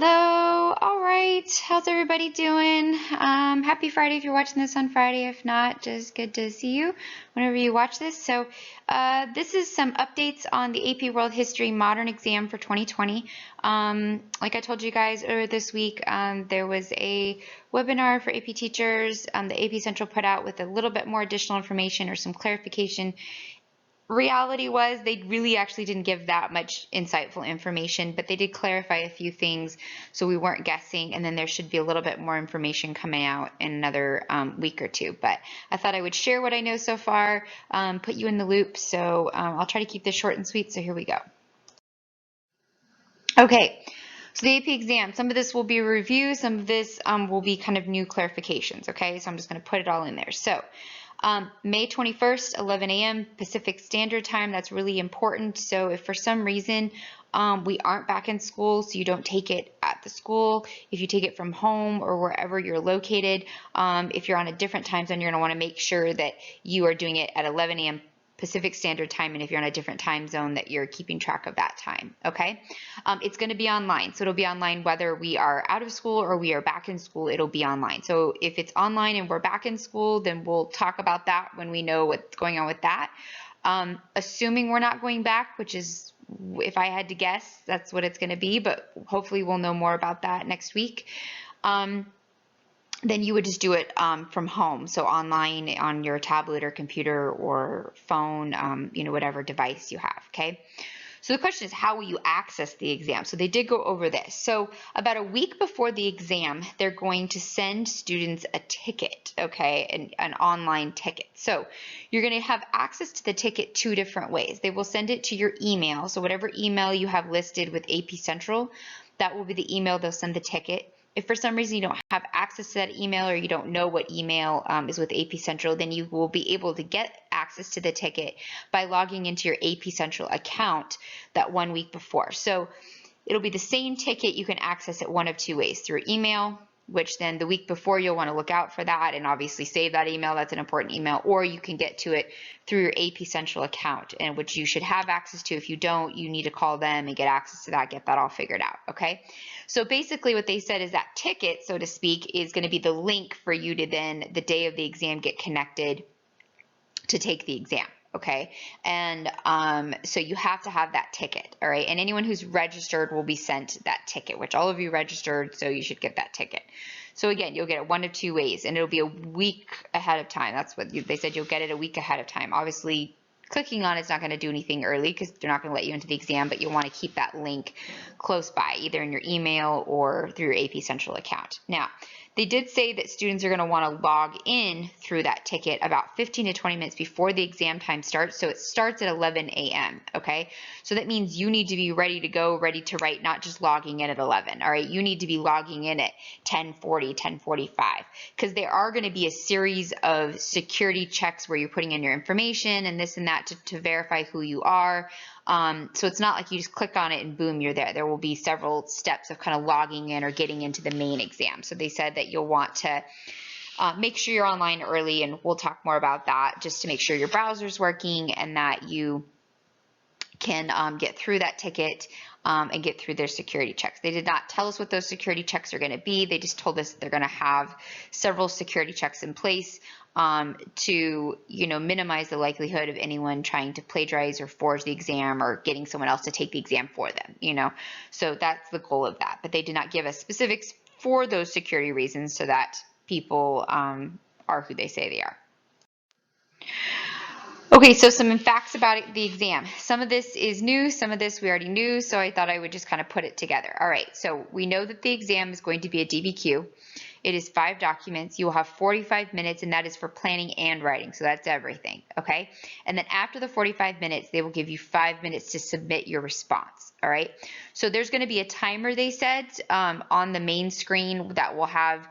Hello. All right. How's everybody doing? Happy Friday if you're watching this on Friday. If not, just good to see you whenever you watch this. So this is some updates on the AP World History Modern Exam for 2020. Like I told you guys earlier this week, there was a webinar for AP teachers the AP Central put out with a little bit more additional information or some clarification. Reality was they really actually didn't give that much insightful information, but they did clarify a few things so we weren't guessing, and then there should be a little bit more information coming out in another week or two. But I thought I would share what I know so far, put you in the loop, so I'll try to keep this short and sweet, so here we go. Okay, so the AP exam, some of this will be a review, some of this will be kind of new clarifications, okay? So I'm just going to put it all in there. So May 21st, 11 a.m. Pacific Standard Time. That's really important. So if for some reason we aren't back in school, so you don't take it at the school, if you take it from home or wherever you're located, if you're on a different time zone, you're going to want to make sure that you are doing it at 11 a.m. Pacific Standard Time, and if you're on a different time zone, that you're keeping track of that time, okay? It's going to be online, so it'll be online whether we are out of school or we are back in school, it'll be online. So if it's online and we're back in school, then we'll talk about that when we know what's going on with that. Assuming we're not going back, which is, if I had to guess, that's what it's going to be, but hopefully we'll know more about that next week. Then you would just do it from home, so online on your tablet or computer or phone, you know, whatever device you have, okay? So the question is, how will you access the exam? So they did go over this. So about a week before the exam, they're going to send students a ticket, okay, an online ticket. So you're going to have access to the ticket two different ways. They will send it to your email, so whatever email you have listed with AP Central, that will be the email they'll send the ticket. If for some reason you don't have access to that email or you don't know what email is with AP Central, then you will be able to get access to the ticket by logging into your AP Central account that 1 week before. So it'll be the same ticket. You can access it one of two ways: through email, which then the week before you'll want to look out for that and obviously save that email. That's an important email. Or you can get to it through your AP Central account, and which you should have access to. If you don't, you need to call them and get access to that, get that all figured out, okay? So basically what they said is that ticket, so to speak, is going to be the link for you to then, the day of the exam, get connected to take the exam. Okay, and so you have to have that ticket, all right? And anyone who's registered will be sent that ticket, which all of you registered, so you should get that ticket. So again, you'll get it one of two ways, and it'll be a week ahead of time. That's what they said, you'll get it a week ahead of time. Obviously, clicking on it's not going to do anything early because they're not going to let you into the exam, but you'll want to keep that link close by, either in your email or through your AP Central account. Now, they did say that students are going to want to log in through that ticket about 15 to 20 minutes before the exam time starts. So it starts at 11 a.m. Okay, so that means you need to be ready to go, ready to write, not just logging in at 11. All right, you need to be logging in at 10:40, 10:45, because there are going to be a series of security checks where you're putting in your information and this and that to verify who you are. So it's not like you just click on it and boom, you're there. There will be several steps of kind of logging in or getting into the main exam. So they said that you'll want to make sure you're online early, and we'll talk more about that, just to make sure your browser's working and that you can get through that ticket and get through their security checks. They did not tell us what those security checks are going to be. They just told us they're going to have several security checks in place to, you know, minimize the likelihood of anyone trying to plagiarize or forge the exam or getting someone else to take the exam for them, you know. So that's the goal of that. But they did not give us specifics for those security reasons so that people are who they say they are. Okay, so some facts about the exam. Some of this is new, some of this we already knew, so I thought I would just kind of put it together. All right, so we know that the exam is going to be a DBQ. It is 5 documents. You will have 45 minutes, and that is for planning and writing, so that's everything, okay? And then after the 45 minutes, they will give you 5 minutes to submit your response, all right? So there's going to be a timer, they said, on the main screen that will have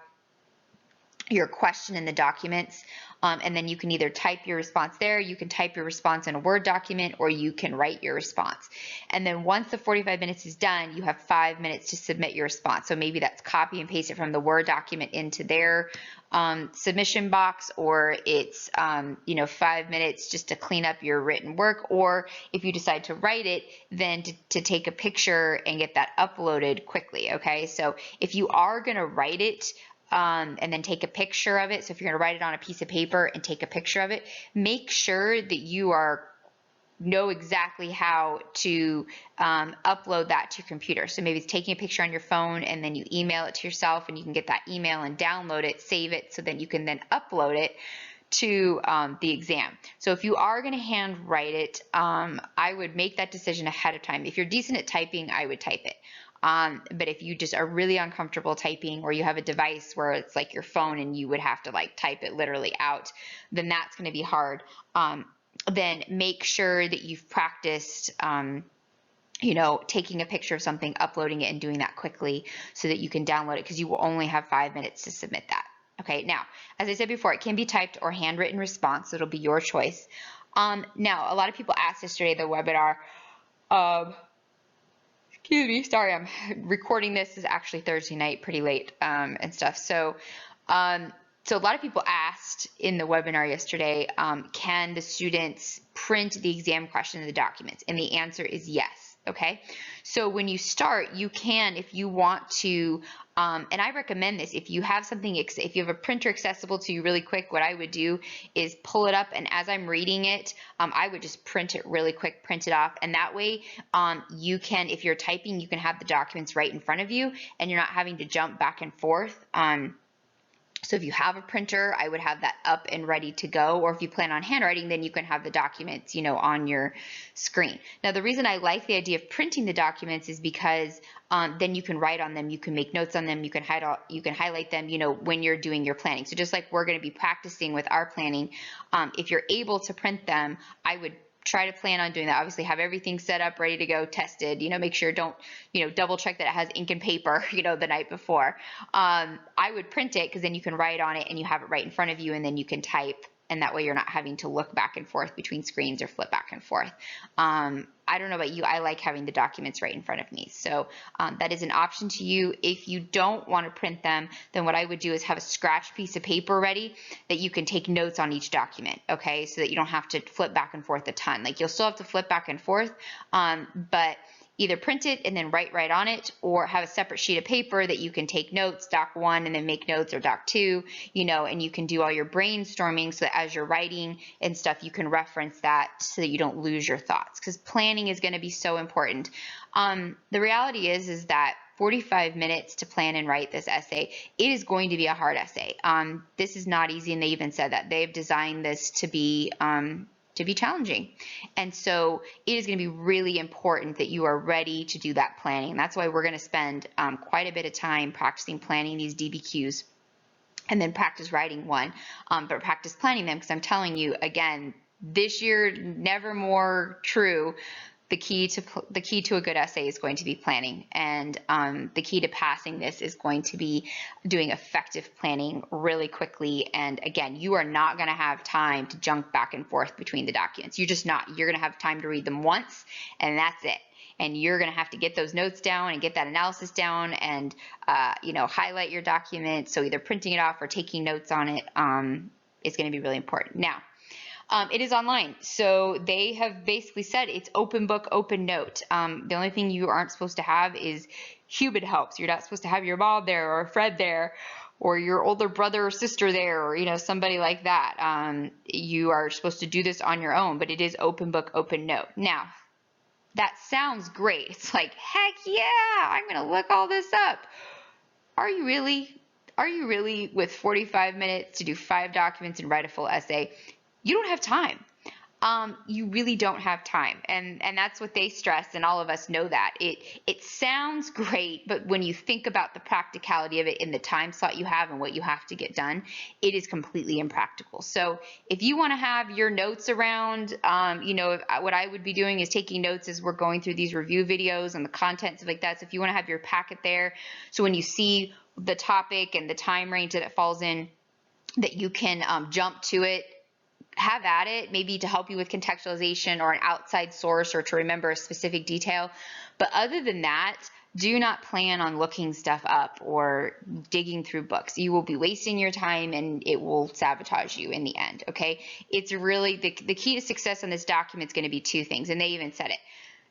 your question in the documents, and then you can either type your response there, you can type your response in a Word document, or you can write your response. And then once the 45 minutes is done, you have 5 minutes to submit your response. So maybe that's copy and paste it from the Word document into their submission box, or it's 5 minutes just to clean up your written work, or if you decide to write it, then to take a picture and get that uploaded quickly. Okay, so if you are going to write it, and then take a picture of it. So if you're going to write it on a piece of paper and take a picture of it, make sure that you know exactly how to upload that to your computer. So maybe it's taking a picture on your phone and then you email it to yourself, and you can get that email and download it, save it, so then you can then upload it to the exam. So if you are going to hand write it, I would make that decision ahead of time. If you're decent at typing, I would type it. But if you just are really uncomfortable typing, or you have a device where it's like your phone and you would have to like type it literally out, then that's going to be hard. Then make sure that you've practiced, taking a picture of something, uploading it, and doing that quickly so that you can download it, because you will only have 5 minutes to submit that. Okay, now, as I said before, it can be typed or handwritten response, so it'll be your choice. Now, a lot of people asked yesterday in the webinar, excuse me, sorry, I'm recording this is actually Thursday night, pretty late, and stuff. So a lot of people asked in the webinar yesterday, can the students print the exam question in the documents? And the answer is yes. Okay, so when you start, you can, if you want to, and I recommend this, if you have something, if you have a printer accessible to you really quick, what I would do is pull it up, and as I'm reading it, I would just print it really quick, print it off, and that way you can, if you're typing, you can have the documents right in front of you, and you're not having to jump back and forth. So if you have a printer, I would have that up and ready to go. Or if you plan on handwriting, then you can have the documents, on your screen. Now, the reason I like the idea of printing the documents is because then you can write on them, you can make notes on them, you can highlight them, when you're doing your planning. So just like we're going to be practicing with our planning, if you're able to print them, I would try to plan on doing that. Obviously have everything set up, ready to go, tested, make sure don't, double check that it has ink and paper, the night before. I would print it, because then you can write on it and you have it right in front of you, and then you can type, and that way you're not having to look back and forth between screens or flip back and forth. I don't know about you, I like having the documents right in front of me. So that is an option to you. If you don't want to print them, then what I would do is have a scratch piece of paper ready that you can take notes on each document, okay? So that you don't have to flip back and forth a ton. Like, you'll still have to flip back and forth, but either print it and then write right on it, or have a separate sheet of paper that you can take notes, doc 1, and then make notes, or doc 2, and you can do all your brainstorming, so that as you're writing and stuff, you can reference that so that you don't lose your thoughts, because planning is going to be so important. The reality is that 45 minutes to plan and write this essay, it is going to be a hard essay. This is not easy, and they even said that they've designed this to be challenging. And so it is going to be really important that you are ready to do that planning. That's why we're going to spend quite a bit of time practicing planning these DBQs, and then practice writing one, but practice planning them, because I'm telling you, again, this year, never more true, the key to a good essay is going to be planning, and the key to passing this is going to be doing effective planning really quickly. And again, you are not going to have time to jump back and forth between the documents. You're just not. You're going to have time to read them once, and that's it. And you're going to have to get those notes down and get that analysis down, and highlight your document. So either printing it off or taking notes on it is going to be really important. Now, it is online, so they have basically said it's open book, open note. The only thing you aren't supposed to have is human help. So you're not supposed to have your mom there, or a friend there, or your older brother or sister there, or somebody like that. You are supposed to do this on your own, but it is open book, open note. Now, that sounds great. It's like, heck yeah, I'm going to look all this up. Are you really? Are you really, with 45 minutes to do 5 documents and write a full essay? You don't have time. You really don't have time, and that's what they stress, and all of us know that. It sounds great, but when you think about the practicality of it in the time slot you have and what you have to get done, it is completely impractical. So if you want to have your notes around, what I would be doing is taking notes as we're going through these review videos and the content, stuff like that. So if you want to have your packet there, so when you see the topic and the time range that it falls in, that you can jump to it, have at it, maybe to help you with contextualization or an outside source or to remember a specific detail. But other than that, do not plan on looking stuff up or digging through books. You will be wasting your time and it will sabotage you in the end, okay? It's really, the key to success on this document is going to be two things, and they even said it.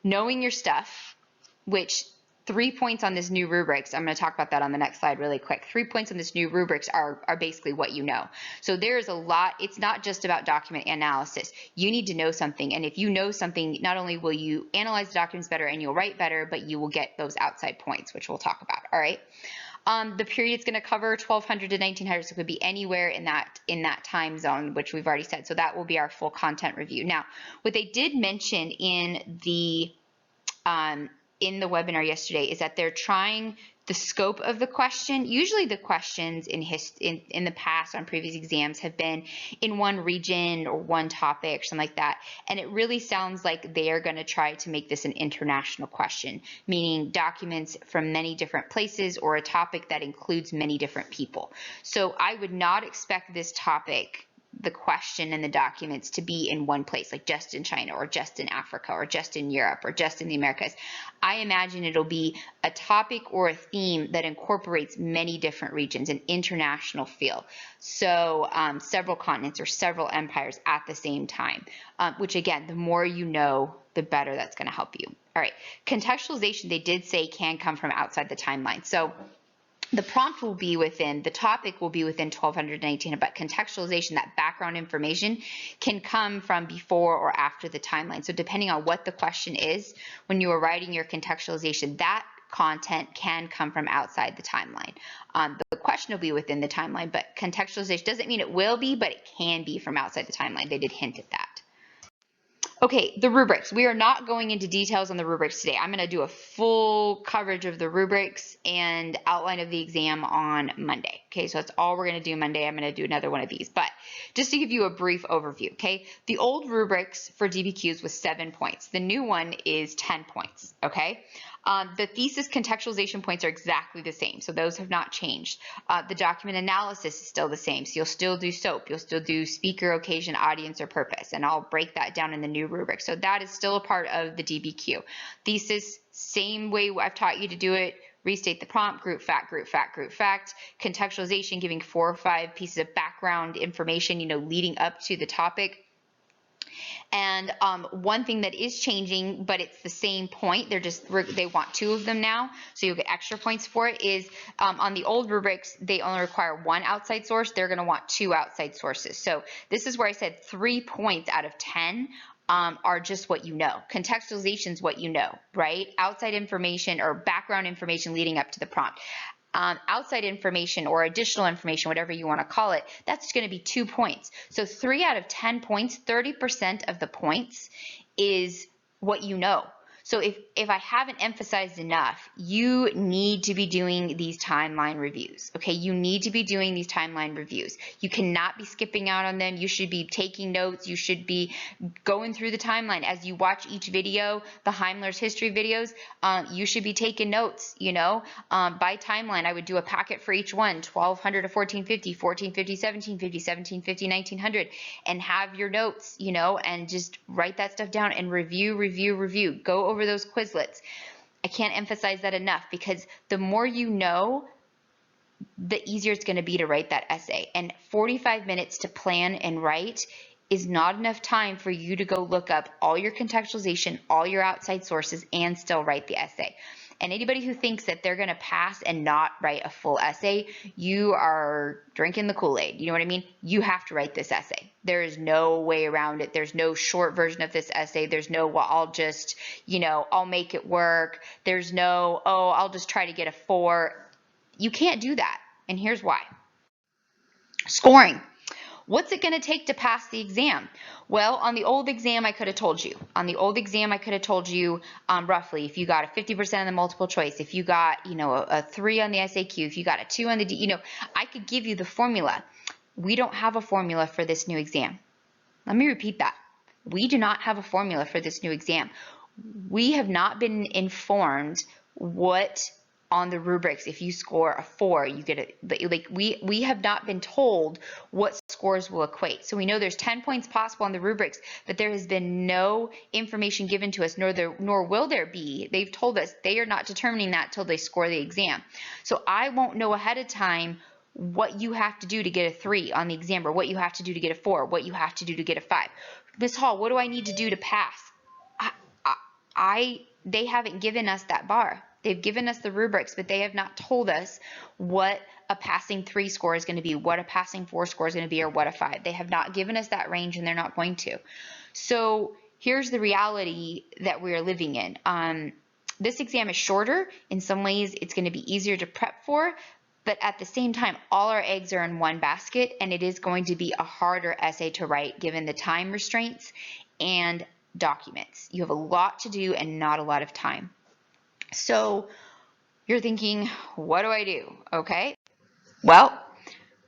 Knowing your stuff, which 3 points on this new rubrics, I'm going to talk about that on the next slide really quick. 3 points on this new rubrics are basically what you know. So there's a lot, it's not just about document analysis. You need to know something, and if you know something, not only will you analyze the documents better and you'll write better, but you will get those outside points, which we'll talk about, all right? The period is going to cover 1200 to 1900, so it could be anywhere in that time zone, which we've already said. So that will be our full content review. Now, what they did mention in the webinar yesterday is that they're trying the scope of the question. Usually the questions in the past on previous exams have been in one region or one topic or something like that. And it really sounds like they are going to try to make this an international question, meaning documents from many different places or a topic that includes many different people. So I would not expect this topic, the question and the documents, to be in one place, like just in China or just in Africa or just in Europe or just in the Americas. I imagine it'll be a topic or a theme that incorporates many different regions, an international feel. So several continents or several empires at the same time, which again, the more you know, the better that's going to help you. All right, contextualization, they did say, can come from outside the timeline. So the prompt will be within, the topic will be within 1219, but contextualization, that background information, can come from before or after the timeline. So depending on what the question is, when you are writing your contextualization, that content can come from outside the timeline. The question will be within the timeline, but contextualization doesn't mean it will be, but it can be from outside the timeline. They did hint at that. Okay, the rubrics. We are not going into details on the rubrics today. I'm going to do a full coverage of the rubrics and outline of the exam on Monday. Okay, so that's all we're going to do Monday. I'm going to do another one of these. But just to give you a brief overview, okay, the old rubrics for DBQs was 7 points. The new one is 10 points, okay? The thesis contextualization points are exactly the same, so those have not changed. The document analysis is still the same, so you'll still do SOAP, you'll still do speaker, occasion, audience, or purpose, and I'll break that down in the new rubric. So that is still a part of the DBQ. Thesis, same way I've taught you to do it. Restate the prompt, group fact, group fact, group fact. Contextualization, giving 4 or 5 pieces of background information, leading up to the topic. And one thing that is changing, but it's the same point, they want 2 of them now, so you'll get extra points for it, is on the old rubrics, they only require 1 outside source. They're going to want 2 outside sources. So this is where I said 3 points out of 10 are just what you know. Contextualization is what you know, right? Outside information or background information leading up to the prompt. Outside information or additional information, whatever you want to call it, that's going to be 2 points. So 3 out of 10 points, 30% of the points is what you know. So if I haven't emphasized enough, you need to be doing these timeline reviews, okay? You need to be doing these timeline reviews. You cannot be skipping out on them. You should be taking notes. You should be going through the timeline. As you watch each video, the Heimler's history videos, you should be taking notes, by timeline. I would do a packet for each one, 1200 to 1450, 1450, 1750, 1750, 1900, and have your notes, and just write that stuff down and review, review, review. Go over those Quizlets. I can't emphasize that enough, because the more you know, the easier it's going to be to write that essay. And 45 minutes to plan and write is not enough time for you to go look up all your contextualization, all your outside sources, and still write the essay. And anybody who thinks that they're going to pass and not write a full essay, you are drinking the Kool-Aid. You know what I mean? You have to write this essay. There is no way around it. There's no short version of this essay. There's no, well, I'll just, I'll make it work. There's no, oh, I'll just try to get a 4. You can't do that. And here's why. Scoring. What's it going to take to pass the exam? Well, on the old exam, I could have told you. On the old exam, I could have told you roughly if you got a 50% on the multiple choice, if you got, a 3 on the SAQ, if you got a 2 on the D, I could give you the formula. We don't have a formula for this new exam. Let me repeat that. We do not have a formula for this new exam. We have not been informed what on the rubrics. If you score a 4, you get a, like, we have not been told what scores will equate. So we know there's 10 points possible on the rubrics, but there has been no information given to us, nor will there be. They've told us they are not determining that till they score the exam. So I won't know ahead of time what you have to do to get a 3 on the exam, or what you have to do to get a 4, what you have to do to get a 5. Miss Hall, what do I need to do to pass? They haven't given us that bar. They've given us the rubrics, but they have not told us what a passing 3 score is going to be, what a passing 4 score is going to be, or what a 5. They have not given us that range, and they're not going to. So here's the reality that we're living in. This exam is shorter. In some ways, it's going to be easier to prep for, but at the same time, all our eggs are in one basket, and it is going to be a harder essay to write given the time restraints and documents. You have a lot to do and not a lot of time. So you're thinking, what do I do? Okay. Well,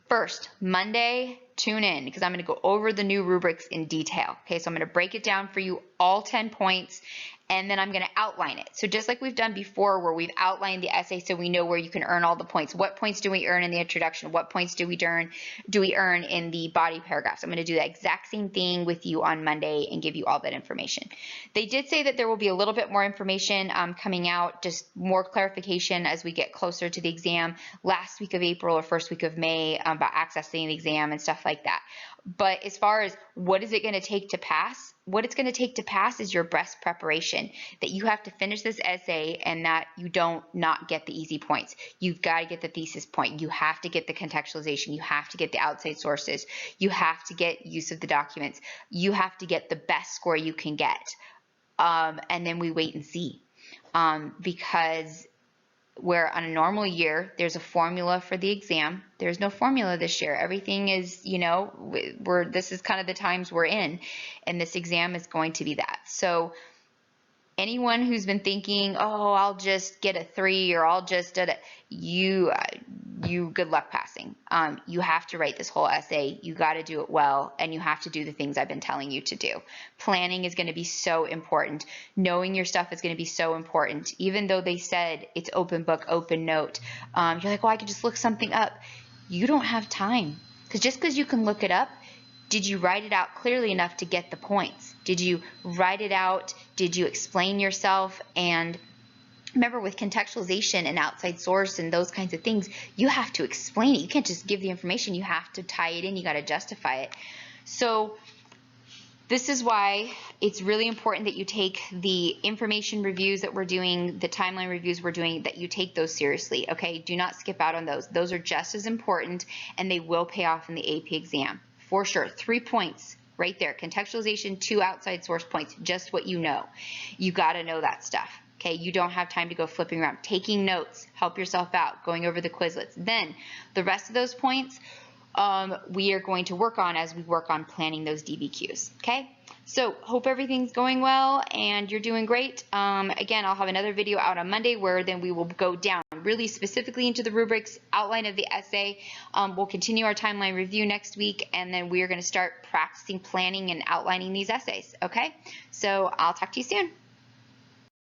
first, Monday, tune in because I'm going to go over the new rubrics in detail. Okay, so I'm going to break it down for you, all 10 points, and then I'm going to outline it. So just like we've done before where we've outlined the essay so we know where you can earn all the points. What points do we earn in the introduction? What points do we earn in the body paragraphs? I'm going to do that exact same thing with you on Monday and give you all that information. They did say that there will be a little bit more information coming out, just more clarification as we get closer to the exam last week of April or first week of May about accessing the exam and stuff like that. But as far as what is it going to take to pass, what it's going to take to pass is your best preparation, that you have to finish this essay and that you don't not get the easy points. You've got to get the thesis point. You have to get the contextualization. You have to get the outside sources. You have to get use of the documents. You have to get the best score you can get. And then we wait and see. Because where on a normal year, there's a formula for the exam. There's no formula this year. Everything is, this is kind of the times we're in, and this exam is going to be that. So anyone who's been thinking, oh, I'll just get a 3 or I'll just do it, you good luck passing. You have to write this whole essay. You got to do it well, and you have to do the things I've been telling you to do. Planning is going to be so important. Knowing your stuff is going to be so important. Even though they said it's open book, open note, you're like, well, I could just look something up. You don't have time, because just because you can look it up, did you write it out clearly enough to get the points? Did you write it out? Did you explain yourself? And remember, with contextualization and outside source and those kinds of things, you have to explain it. You can't just give the information. You have to tie it in. You got to justify it. So this is why it's really important that you take the information reviews that we're doing, the timeline reviews we're doing, that you take those seriously, okay? Do not skip out on those. Those are just as important, and they will pay off in the AP exam. For sure. 3 points right there. Contextualization, 2 outside source points, just what you know. You got to know that stuff. Okay, you don't have time to go flipping around. Taking notes, help yourself out, going over the Quizlets. Then the rest of those points we are going to work on as we work on planning those DBQs. Okay, so hope everything's going well and you're doing great. Again, I'll have another video out on Monday where then we will go down really specifically into the rubrics, outline of the essay. We'll continue our timeline review next week, and then we are going to start practicing planning and outlining these essays. Okay, so I'll talk to you soon.